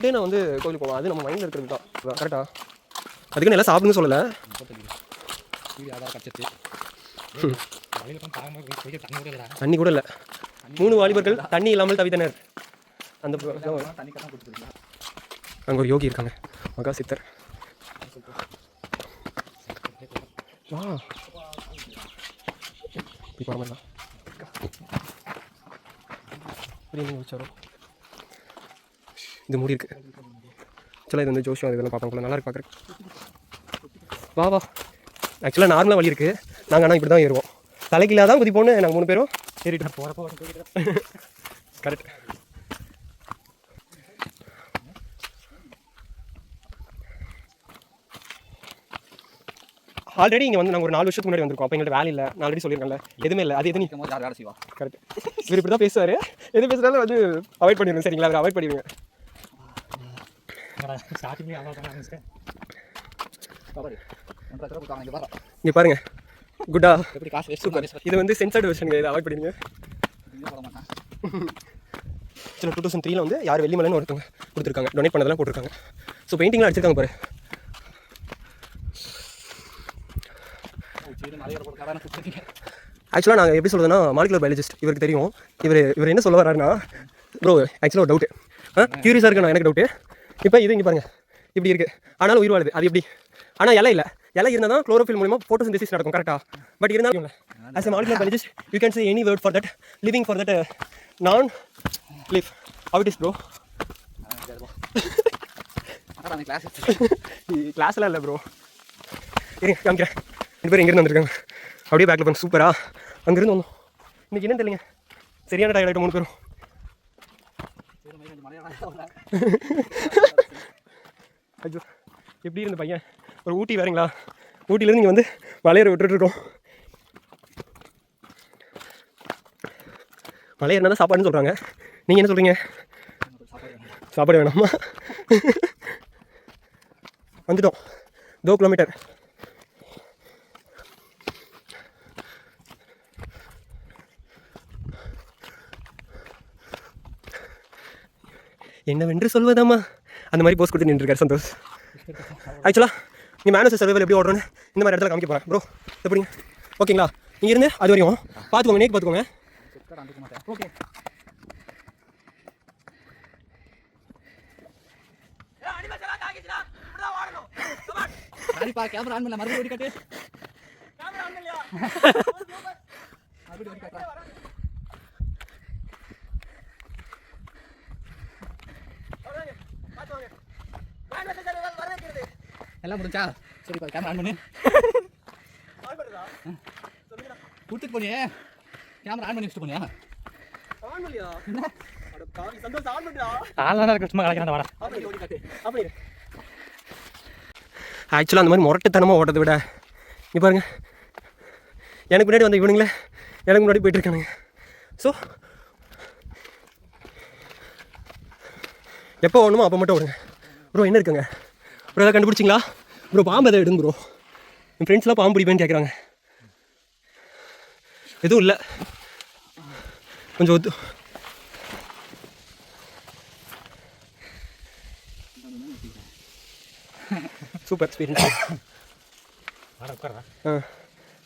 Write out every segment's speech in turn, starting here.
அப்படியே நான் வந்து கோயிலுக்கு போவேன். அது நம்ம மைண்டில் இருக்கிறது தான் கரெக்டாக. அதுக்கு நல்லா சாப்பிடுன்னு சொல்லலை. தண்ணி கூட இல்லை. 3 வாலிபர்கள் தண்ணி இல்லாமல் தவித்தனர். அந்த அங்கே ஒரு யோகி இருக்காங்க, மகா சித்தர். வா இப்போ வரலாம் வச்சாரோ. இது மூடி இருக்கு. ஆக்சுவலாக இது வந்து ஜோஷியம் இதெல்லாம் பார்ப்போம் போல நல்லா இருக்கு பார்க்குறேன். வா வா. ஆக்சுவலாக நார்மலாக வழி இருக்குது. நாங்கள் ஆனால் இப்படி தான் ஏறுவோம். தலைக்கிலா தான் குதிப்போன்னு நாங்கள் 3 பேரும் ஏறிட்டோம். போகிறப்போ கரெக்ட். ஆல்ரெடி இங்கே வந்து நாங்கள் ஒரு 4 வருஷத்துக்கு முன்னாடி வந்திருக்கோம். அப்போ எங்கள்கிட்ட வேலை இல்லை. நான் ஆல்ரெடி சொல்லியிருக்கேன்ல, எதுவுமே இல்லை. அது எது நீ யார் வேலை செய்வா? கரெக்ட். இவர் இப்படி தான் பேசுவார். எது பேசுனாலும் வந்து அவாய்ட் பண்ணிடுங்க. சரிங்களா? அவர் அவாய்ட் பண்ணிடுங்க. இங்கே பாருங்க. குட்டா சூப்பர். இது வந்து சென்சர்டு வெர்ஷன். இதை அவாய்ட் பண்ணிடுங்க. சில 2003 வந்து யார் வெள்ளிமலைன்னு ஒருத்தவங்க கொடுத்துருக்காங்க. டொனேட் பண்ணதெல்லாம் போட்டிருக்காங்க. ஸோ பெயிண்டிங்லாம் அடிச்சிருக்காங்க பாரு. ஆக்சுவலாக நாங்கள் எப்படி சொல்கிறதுனா, மாலிகுலர் பயாலஜிஸ்ட் இவருக்கு தெரியும். இவர் என்ன சொல்ல வர்றாருன்னா, ப்ரோ ஆக்சுவலாக ஒரு டவுட்டு க்யூரியஸாக இருக்கு. நான் எனக்கு டவுட்டு. இப்போ இது இங்கே பாருங்கள் இப்படி இருக்குது, ஆனாலும் உயிர் வாழுது. அது எப்படி? ஆனால் இலை இல்லை. இலை இருந்தால் தான் குளோரோஃபில் மூலமா ஃபோட்டோசிந்தசிஸ் நடக்கும். கரெக்டாக? பட் இருந்தாலும் as a molecular biologist you can say any word for that. Living for that நான் live. How it is bro? கிளாஸ்லாம் இல்லை ப்ரோ. இருங்க காமிக்கிறேன். 2 பேர் எங்கேருந்து வந்திருக்காங்க. அப்படியே பேக்கில் பண்ண சூப்பரா. அங்கேருந்து வந்தோம். இன்றைக்கி என்னன்னு தெரியலைங்க, சரியான டயர்ட் ஆகிட்டோம் 3 பேரும். ஐயோ எப்படி இருந்த பையன். ஒரு ஊட்டி வேறுங்களா? ஊட்டியிலேருந்து இங்கே வந்து மலையேற விட்டுருக்கோம். மலையேறினா தான் சாப்பாடுன்னு சொல்கிறாங்க. நீங்கள் என்ன சொல்கிறீங்க? சாப்பாடு வேணாமா? வந்துட்டோம். 2 கிலோமீட்டர். என்னவென்று சொல்வதாம்மா அந்த மாதிரி போஸ்ட் கொடுத்து நின்றுருக்காரு சந்தோஷ். ஆக்சுவலாக நீங்கள் மேனஸ் சர்வைவல் எப்படி ஓடுறோன்னு இந்த மாதிரி இடத்துல காமிக்க போகிறேன் ப்ரோ. எப்படிங்க? ஓகேங்களா? நீங்கள் இருந்து அது வரையும் பார்த்துக்கோங்க, நேக்கு பார்த்துக்கோங்க. ஓகே. கேமரா ஆன் பண்ணல, மறுபடியும் ஓடி காட்டு. கேமரா ஆன் பண்ணலையா? மறுபடியும் ஓடி காட்டு. எல்லாம் முடிஞ்சா? சரிப்பா கேமரா ஆன் பண்ணு. கொடுத்துட்டு போனியே கேமரா ஆன் பண்ணி வச்சுட்டு போனியா? ஆன் பண்ணலையா? என்ன அட பாவி சந்தோஷ் ஆன் பண்ணுடா. ஆன்லைனா இருக்க சும்மா கலக்கறடா வாடா. அப்படியே ஓடி காட்டு. அப்படியே. ஆக்சுவலாக அந்த மாதிரி முரட்டுத்தனமாக ஓடுறதை விட இங்கே பாருங்கள், எனக்கு முன்னாடி வந்த இவனுங்களே எனக்கு முன்னாடி போய்ட்டு இருக்கானுங்க. ஸோ எப்போ ஓடணுமோ அப்போ மட்டும் ஓடுங்க. ப்ரோ என்ன இருக்குங்க ப்ரோ? எதாவது கண்டுபிடிச்சிங்களா ப்ரோ? பாம்பு எதாவது எடுங்க ப்ரோ. என் ஃப்ரெண்ட்ஸ்லாம் பாம்பு பிடிப்பேன்னு கேட்குறாங்க. எதுவும் இல்லை, கொஞ்சம் ஒத்து. Super experience.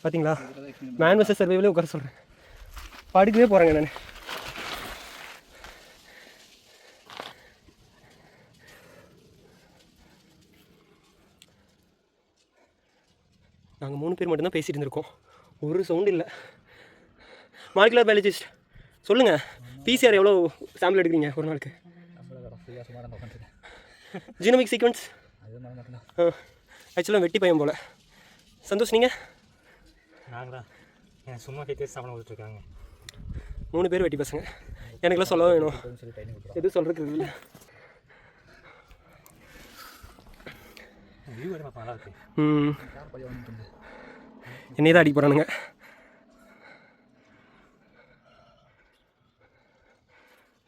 பார்த்தீங்களா? மேன் வர்சஸ் சர்வைவலே உட்கார சொல்கிறேன். படுக்கவே போகிறேங்க நான். நாங்கள் 3 பேர் மட்டும்தான் பேசிகிட்டு இருந்திருக்கோம். ஒரு சவுண்டு இல்லை. மாலிகுலர் பயாலஜிஸ்ட் சொல்லுங்கள், பிசிஆர் எவ்வளோ சாம்பிள் எடுக்கிறீங்க ஒரு நாளுக்கு? ஜீனோமிக் சீக்வன்ஸ் ஆக்சுவலாக வெட்டி பையன் போல். சந்தோஷ் நீங்கள்? நாங்களா சும்மா கேட்டு சாப்பிட கொடுத்துருக்காங்க. 3 பேர் வெட்டி பசங்க. எனக்குலாம் சொல்ல வேணும், எதுவும் சொல்கிறதுக்கு இல்லை. என்னையே தான் அடிக்க போகிறானுங்க.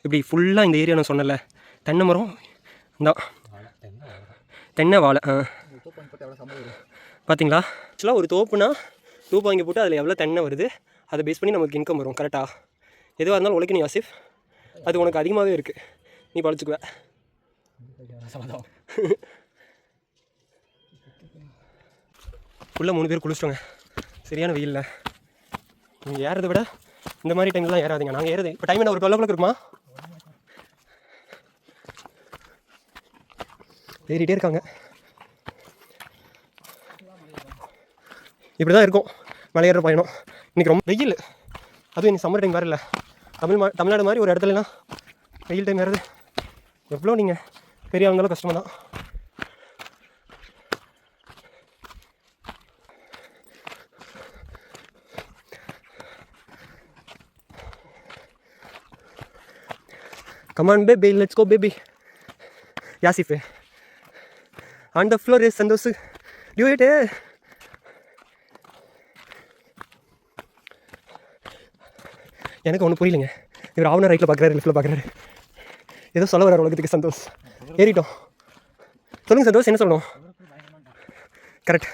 இப்படி ஃபுல்லாக இந்த ஏரியா நான் சொன்னல, தென்னை மரம் தான், தென்னை வாழை. பார்த்தீங்களா? ஆக்சுவலாக ஒரு தோப்புனா தூப்பு வாங்கி போட்டு அதில் எவ்வளோ தென்னை வருது அதை பேஸ் பண்ணி நமக்கு இன்கம் வரும். கரெக்டாக? எதுவாக இருந்தாலும் உழைக்கணும் யாசிஃப், அது உனக்கு அதிகமாகவே இருக்குது, நீ பழச்சிக்குவ. உள்ளே 3 பேர் குளிச்சிட்டோங்க. சரியான வெயிலில் நீங்கள் ஏறதை விட இந்த மாதிரி டைம்லாம் ஏறாதீங்க. நாங்கள் ஏறது இப்போ டைம் என்ன ஒரு 12 o'clock இருக்குமா? ஏறிட்டே இருக்காங்க. இப்படி தான் இருக்கும் மலையேற பயணம். இன்றைக்கி ரொம்ப வெயில், அதுவும் இன்னைக்கு சம்மர் டைம் வேறு இல்லை. தமிழ்நாடு மாதிரி ஒரு இடத்துலலாம் வெயில் டைம் ஏறது எவ்வளோ நீங்கள் பெரிய இருந்தாலும் கஷ்டமாக தான். Come on baby, let's go baby. Yasif. On the floor is Sandosh. Do it. எனக்கு ஒன்றும் புரியலைங்க. இவர் ஆவணர் ரைட்டில் பார்க்குறாரு, லெஃப்ட்டில் பார்க்குறாரு. ஏதோ சொல்ல வர்றாரு உலகத்துக்கு. சந்தோஷ் ஏறிட்டோம். சொல்லுங்கள் சந்தோஷ், என்ன சொல்லணும்? கரெக்ட்.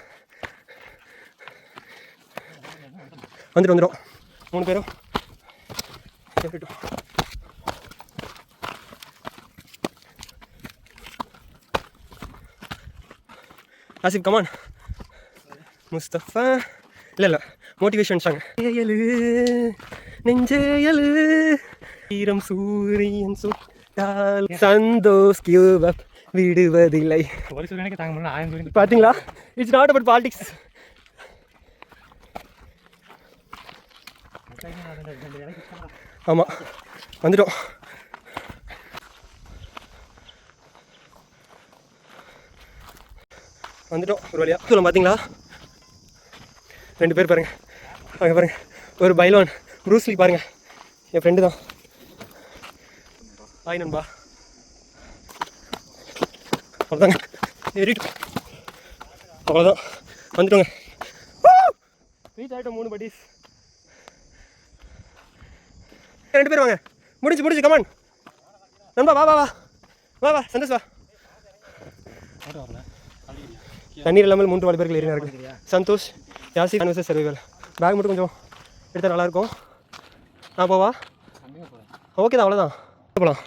வந்துடும் 3 பேரும் ஏறிட்டோம். ஆசிப் கமான். முஸ்தஃபா இல்லை மோட்டிவேஷன் சாங். ஏழு நெஞ்சேயலு ஈரம் சூரியன் சுட்டால் சந்தோஷ் கிவ் அப் விடுவதில்லை. ஒரு சூரியனுக்கு தாங்க முடியல 1000 சூரியன். பார்த்தீங்களா? It's not about politics. ஆமாம் வந்துட்டோம். ஒரு வழியாக சொல்ல. பார்த்தீங்களா 2 பேர் பாருங்கள், அங்கே பாருங்கள். ஒரு பைலோன் ப்ரூஸ்லி பாருங்கள், என் ஃப்ரெண்டு தான். ஹாய் நண்பா. அவ்வளோதாங்க, ஏறிட்டோம். அவ்வளோதான் வந்துட்டோங்க. ரீச் ஆகிட்டோம் 3 buddies. 2 பேர் வாங்க. முடிச்சு கமான் நண்பா. வா வா வா வா வா சந்தோஷ் வா. தண்ணீர் இல்லாமல் 3 வாலிபர்கள் ஏறினா இருக்கு. சந்தோஷ், யாசி, அனுசர், சர்வைவல். பேக் மட்டும் கொஞ்சம் எடுத்தால் நல்லாயிருக்கும். போவா ஓகே தான், அவ்வளோதான் போகலாம்.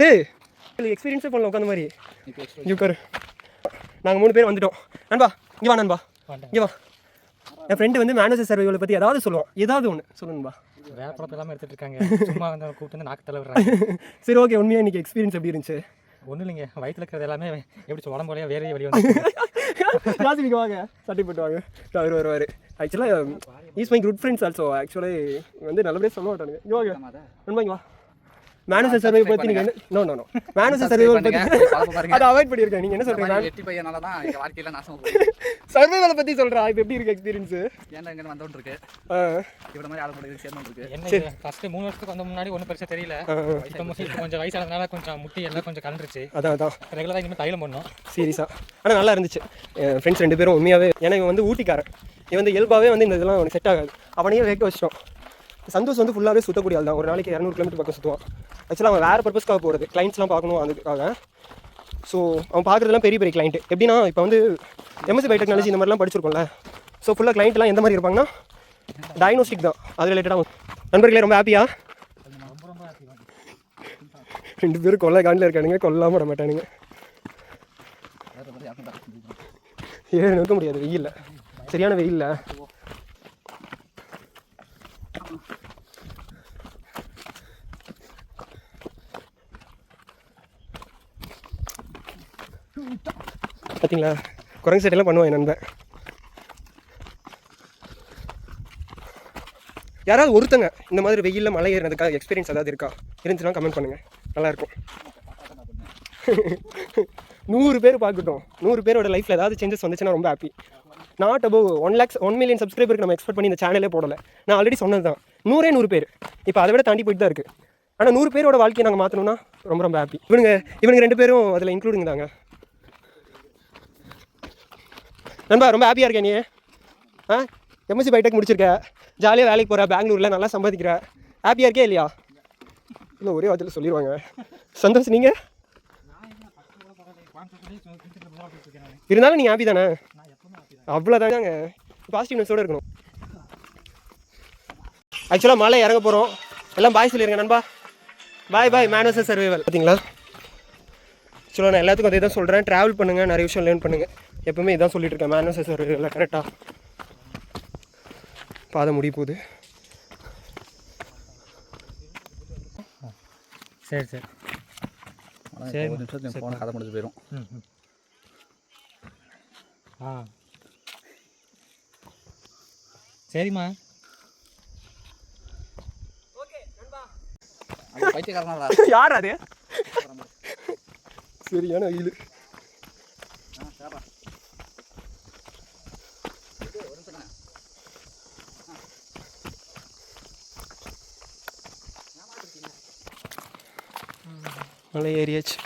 ஏய் எக்ஸ்பீரியன்ஸே பண்ணலாம் உட்காந்த மாதிரி. இங்கே உட்காரு. நாங்கள் 3 பேர் வந்துட்டோம். நண்பா இங்கே வா. நண்பா இங்கே வா. என் ஃப்ரெண்டு வந்து மேனேஜர் சர்வைவலை பற்றி ஏதாவது சொல்லுவோம். ஏதாவது ஒன்று சொல்லுங்கப்பா. வேப்பளத்தை எல்லாமே எடுத்துகிட்டு இருக்காங்க. சும்மா வந்து கூப்பிட்டு வந்து நாக்கு தலைவர்றாங்க. சரி ஓகே, உண்மையாக இன்றைக்கி எக்ஸ்பீரியன்ஸ் எப்படி இருந்துச்சு? ஒன்றும் இல்லைங்க, வயிற்றில் இருக்கிறது எல்லாமே எப்படி உடம்பு வழியாக வேறே வெளியே வந்து ஜாசிக்கு வாங்க, சட்டி போட்டு வாங்க. அவர் வருவார். ஆக்சுவலாக is my good friends also. Actually வந்து நல்லபடியாக சொல்ல மாட்டானுங்க. இங்கே வாங்க நண்பா, இங்கே வா. மேனேஜர் சர்வை பற்றி நீங்கள் என்ன? நோ மேனேஜர் சர்வை பற்றி அதை அவாய்ட் பண்ணியிருக்கேன். நீங்கள் என்ன சொல்கிறீங்க? சர்வைவலை பற்றி சொல்கிறா. இப்போ எப்படி இருக்குது எக்ஸ்பீரியன்ஸு? ஏன்னா இங்கே வந்தோன்னு இருக்கு இவ்வளோ மாதிரி ஆள் கூட சேர்ந்து இருக்கு. என்ன ஃபஸ்ட்டு 3 வருஷத்துக்கு வந்த முன்னாடி ஒன்றும் பெருசாக தெரியல. இப்போ கொஞ்சம் வயசானதுனால கொஞ்சம் முட்டி எல்லாம் கொஞ்சம் கலந்துருச்சு. அதான் ரெகுலராக இனிமேல் தைலம் பண்ணோம். சீரியஸாக ஆனால் நல்லா இருந்துச்சு. என் ஃப்ரெண்ட்ஸ் 2 பேரும் உண்மையாகவே. ஏன்னா இவன் வந்து ஊட்டிக்காரன். இவன் வந்து இயல்பாகவே வந்து இந்த இதெல்லாம் அவனுக்கு செட் ஆகாது. அவனையே வேக்க வச்சிட்டோம். சந்தோஷ் வந்து ஃபுல்லாகவே சுற்றக்கூடிய ஆள் தான். ஒரு நாளைக்கு 200 கிலோமீட்டர் பக்கம் சுற்றுவான். ஆக்சுவலாக அவன் வேறு பர்பஸ்க்காக போகிறது, கிளைண்ட்ஸ்லாம் பார்க்கணும் அதுக்காக. ஸோ அவன் பார்க்குறதுலாம் பெரிய கிளைண்ட்டு. எப்படின்னா இப்போ வந்து எம்எஸ்சி பயோடெக்னாலஜி இந்த மாதிரிலாம் படிச்சிருக்கோம்ல. ஸோ ஃபுல்லாக கிளைண்ட்லாம் எந்த மாதிரி இருப்பாங்கன்னா டயக்னோஸ்டிக் தான், அது ரிலேட்டடாக. நண்பர்களே ரொம்ப ஹாப்பியா? 2 பேரும் கொல்ல காண்டில் இருக்கானுங்க, கொல்லாமல் விட மாட்டானுங்க. நிற்க முடியாது வெயில்ல, சரியான வெயில்ல. பார்த்தீங்களா, குரங்கு சட்டையெல்லாம் பண்ணுவான் என் நண்பன். யாராவது ஒருத்தங்க இந்த மாதிரி வெயிலில் மலை ஏறினதுக்காக எக்ஸ்பீரியன்ஸ் ஏதாவது இருக்கா? இருந்துச்சுன்னா கமெண்ட் பண்ணுங்கள், நல்லாயிருக்கும். 100 பேர் பார்க்கட்டும். 100 பேரோட லைஃப்பில் ஏதாவது சேஞ்சஸ் வந்துச்சுன்னா ரொம்ப ஹாப்பி. நாட் அபவ் 1 மில்லியன் சப்ஸ்கிரைபருக்கு நம்ம எக்ஸ்பெக்ட் பண்ணி இந்த சேனலே போடலை. நான் ஆல்ரெடி சொன்னது தான், 100 பேர். இப்போ அதை விட தாண்டி போயிட்டு தான் இருக்குது. ஆனால் 100 பேரோட வாழ்க்கையை நாங்கள் மாற்றணும்னா ரொம்ப ரொம்ப ஹாப்பி. இவனுங்க 2 பேரும் அதில் இன்க்ளூடிங் தாங்க. நண்பா ரொம்ப ஹாப்பியாக இருக்கேன். நீ எம்எஸ்சி பைடெக் முடிச்சிருக்க, ஜாலியாக வேலைக்கு போகிற, பெங்களூரில் நல்லா சம்பாதிக்கிற, ஹாப்பியாக இருக்கே இல்லையா? இல்லை ஒரே வார்த்தையில் சொல்லிடுவாங்க. சந்தோஷ் நீங்கள் இருந்தாலும் நீங்கள் ஹாப்பி தானே? அவ்வளோதாங்க, பாசிட்டிவ்னஸோடு இருக்கணும். ஆக்சுவலாக மலை இறங்க போகிறோம். எல்லாம் பாய் சொல்லிடுங்க நண்பா. பாய் மேனேஜர் சர்வைவல். பார்த்தீங்களா ஆக்சுவலாக நான் எல்லாத்துக்கும் அதே தான் சொல்கிறேன், ட்ராவல் பண்ணுங்கள், நிறைய விஷயம் லேர்ன் பண்ணுங்கள். எப்பவுமே இதான் சொல்லிட்டு இருக்கேன். மேனுவல் சார் இல்லை கரெக்டாக பாதை முடிய போகுது. சரி சரி சரி, ஒரு நிமிஷத்துக்கு போன கதை முடிஞ்சு போயிடும். ஆ சரிம்மா. பைத்தியக்காரனா யார் அது? சரியான வெயில். மலை ஏறியாச்சு.